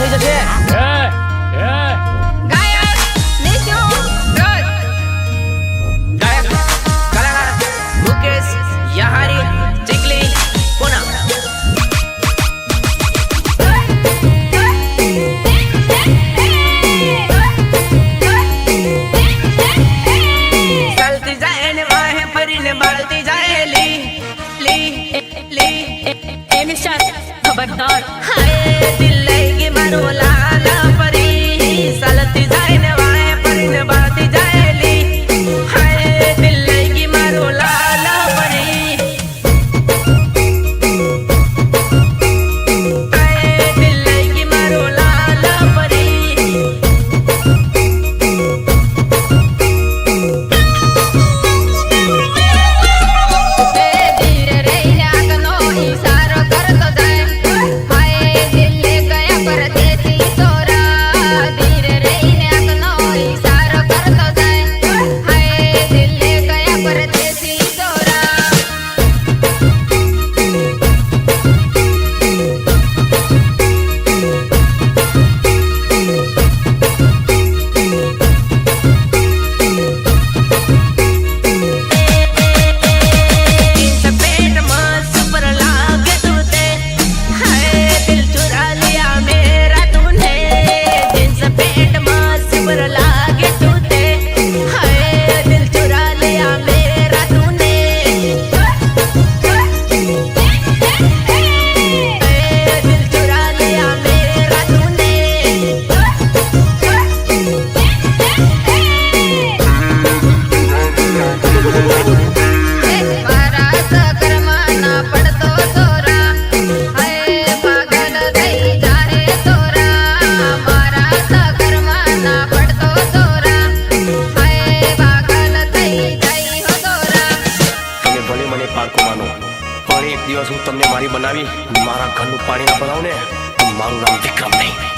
થઈ જશે. खबरदार हाय दिल लगी मारो लाल परी सलती जाए ने वाए परी ने बाती जाएली हाय दिल लगी मारो लाल परी हाय दिल लगी मारो लाल परी धीरे रे लागनो इशारो करतो जाए एक दिवस हूँ तमने मारी बनावी मारा घर पानी ना बनाऊ ने मारू नाम विक्रम नहीं।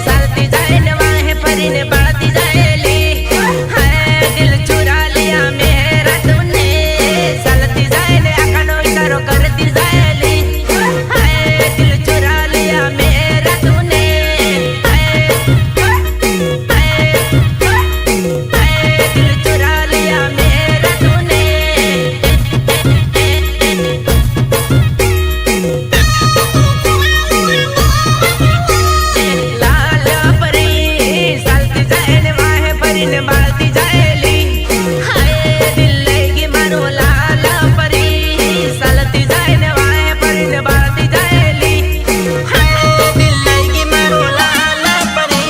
सालती जाए न वाहे परीने बढ़ती जाएली हाय दिल चुरा लिया मेरा तूने सालती जाए न अकनो इशारो करती जाएली हाय दिल चुरा लिया मेरा तूने हाय दिल चुरा लिया मेरा तूने लाल परी सालती जाए न वाहे परीने बढ़ती जाएली हाय दिल लगी मारो लाल परी सालती जाए न वाहे परीने बढ़ती जाएली हाय दिल लगी मारो लाल परी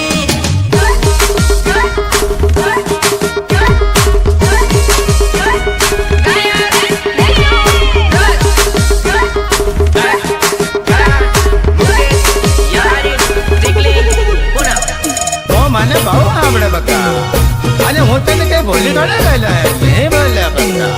તો મને બહુ આવડે બકા અને હું તને કઈ ભૂલી થોડે ગયેલો નહીં બોલ્યા બકા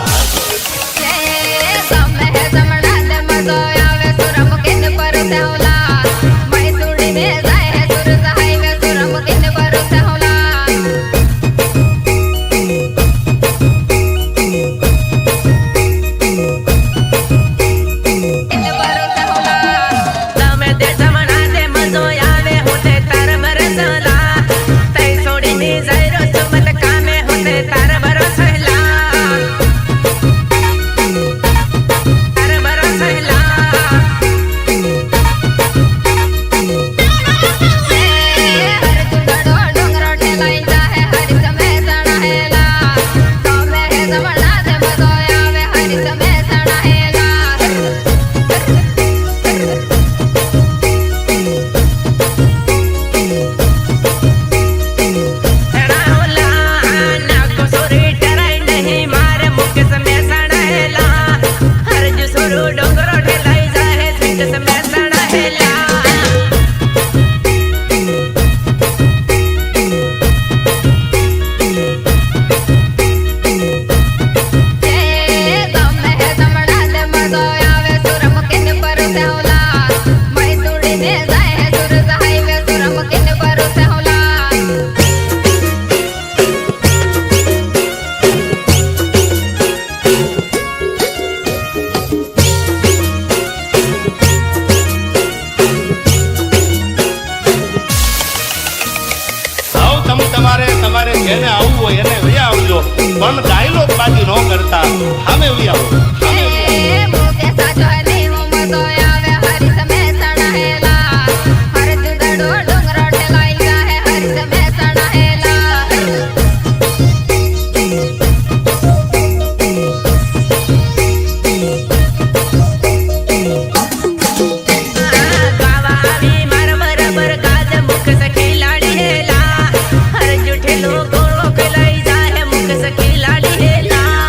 તમે તે જમણા દે મજો આવે હોતે તાર બરસલા તઈ છોડીને જઈરો ચમત કામે હોતે તાર બરસલા તાર બરસલા ડોંગરો ઠેલાઈ જાય સ્વીટ સમય સડાહેલા આવ તમારે જેને આવવું હોય એને વયા આવજો પણ ડાયલોગ બાજી ન કરતા સામે વયા આવો ગાવાવી માર બરાબર ગાજ મુખ સખી લાડી હેલા હર જુઠેલો ગોળો ખેલાઈ જાય મુખ સખી લાડી હેલા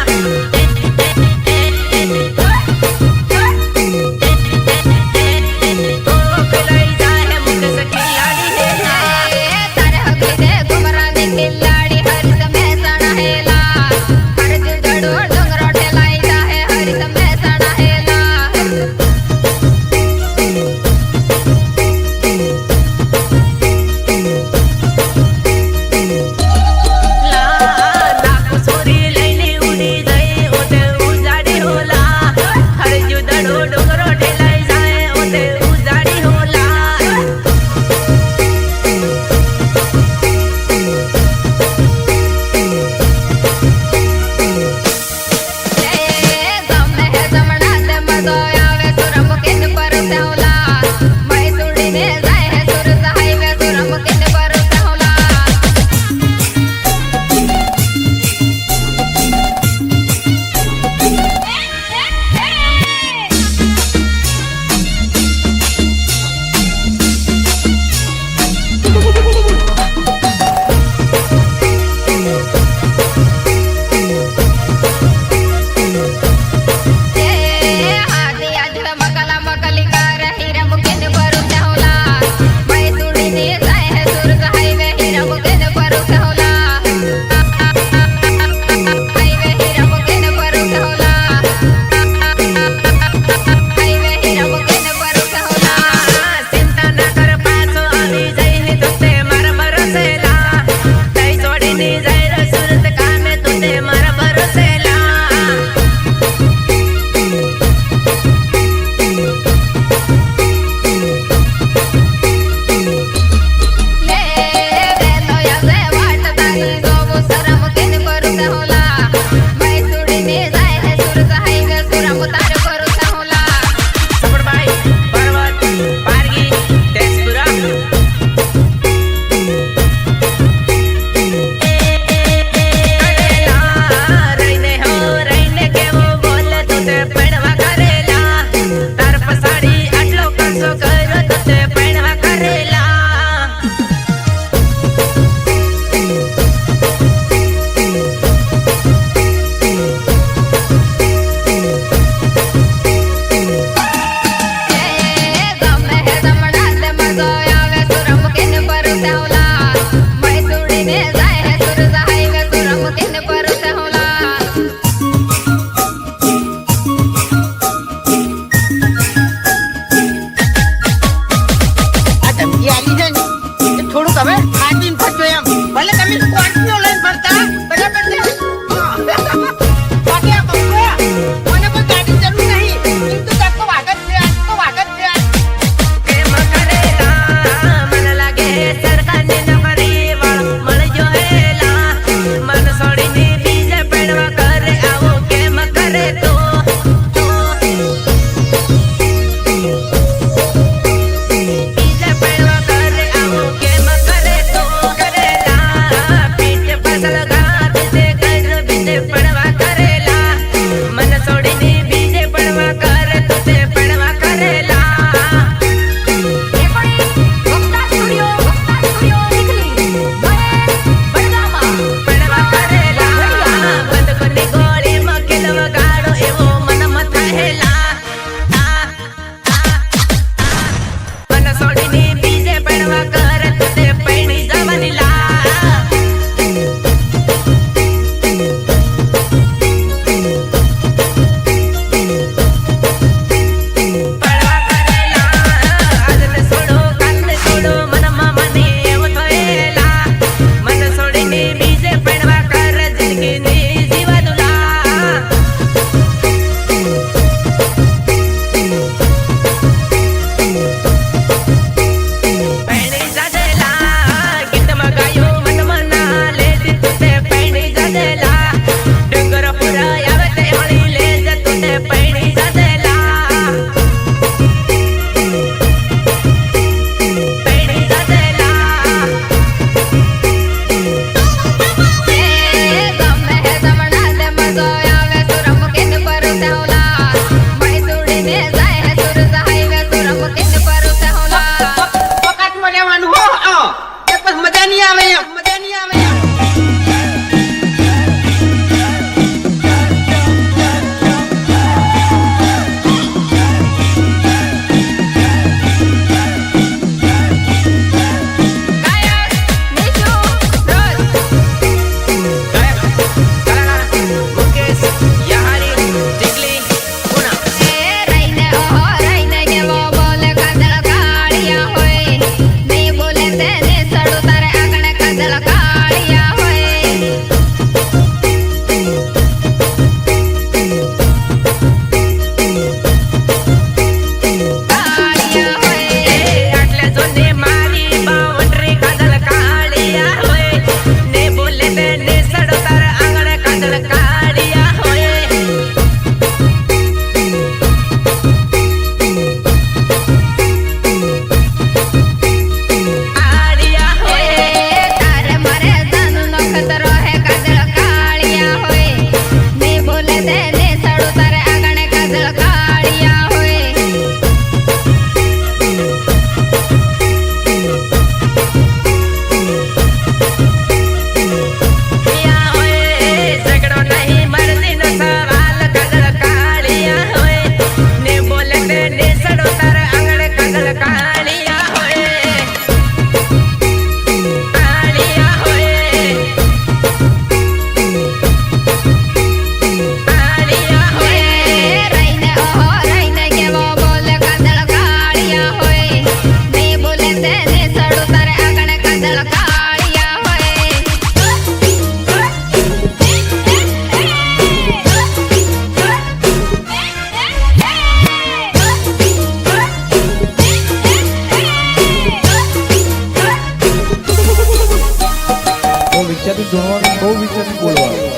વિચારી જોડવાનું, બહુ વિચારી બોલવાનું.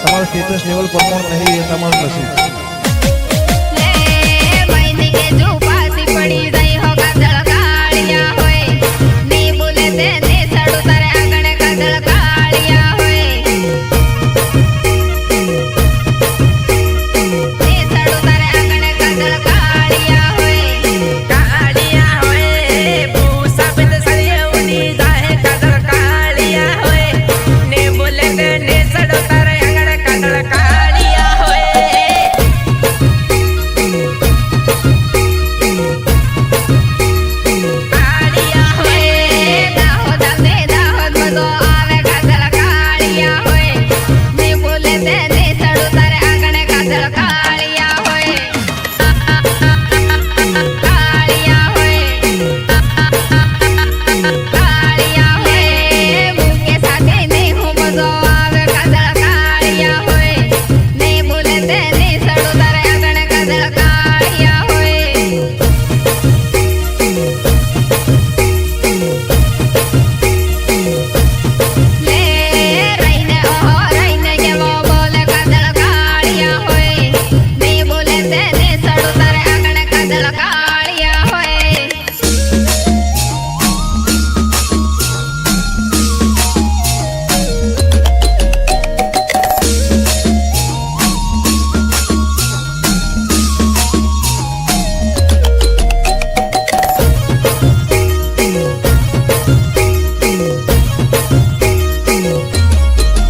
તમારું સ્ટેટસ લેવલ પ્રમાણ નહીં એ તમારું નસીબ. લે મૈની કે જો પાસી પડી જાય હો કાદળ કાળિયા હોય ને બોલે તે ને સડું તારે આંગણે કાદળ કાળિયા હોય ને સડું તારે આંગણે કાદળ કાળિયા હોય કાળિયા હોય ભૂસા બિંદ સરિયવની જાય કાદળ કાળિયા હોય ને બોલે તે ને સડો તારે આંગણે કાદળ કાળિયા હોય કાળિયા હોય દાહોદ ને દાહોદ બધો આવે કાદળ કાળિયા હોય ને બોલે તે ને સડું તારે આંગણે કાદળ કાળિયા હોય કાળિયા હોય કાળિયા હોય મુકે સાથે ને હું બધો આવે કાદળ કાળિયા હોય ને બોલે તે ને સડું તારે આંગણે કાદળ કાળિયા હોય લે રહીને ઓહો રહીને કેવો બોલે કાદળ કાળિયા હોય ને બોલે તે ને સડું તારે આંગણે કાદળ કાળિયા હોય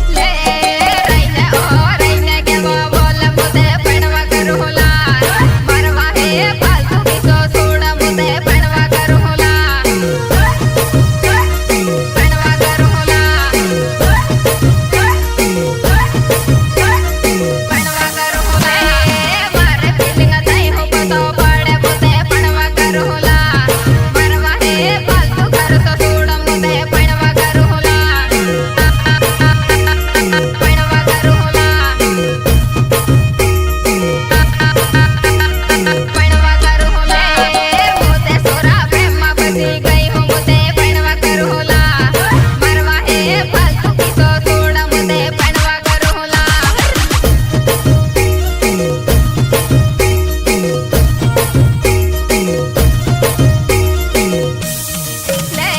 લે રહીને ઓહો રહીને કેવો બોલે મુદે પણવા કરું લા મરવા હે ફાલતુ કિસો છોડ મુદે પણવા કરું લા પણવા કરું લા પણવા કરું લા મારે ફીલિંગ થઈ હું બધો પડે મુદે પણવા કરું લા મરવા હે ફાલતુ કરતો છોડ મુદે પણવા કરું લા પણવા કરું લા પણવા કરું લા મોતે સોરા પ્રેમમાં બધી ગઈ હું મોતે પણવા કરું લા મરવા હે ફાલતુ કિસો છોડ મોતે પણવા કરું લા લે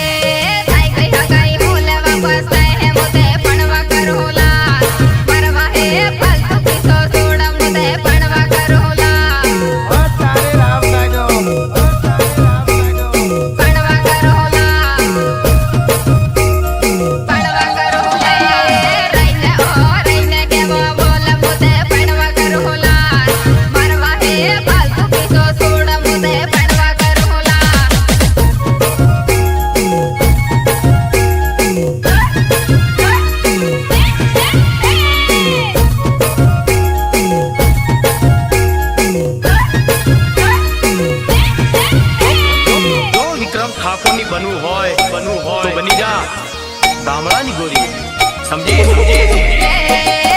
થઈ ગઈ હગાઈ હું લેવા બસાય હે મોતે પણવા કરું લા મરવા હે ફાલતુ કિસો છોડ મોતે પણવા કરું લા ઓ તારે રામ લાગ્યો, ઓ તારે રામ લાગ્યો. પણવા કરું લા પણવા કરું લે રહીને ઓહો રહીને કેવો બોલે મોતે પણવા કરું લા મરવા હે ફાલતુ કિસો છોડ મોતે પણવા કરું લા જો વિક્રમ ઠાકોરની બનવું હોય તો બની જા ગામડાની ગોરી સમજી લે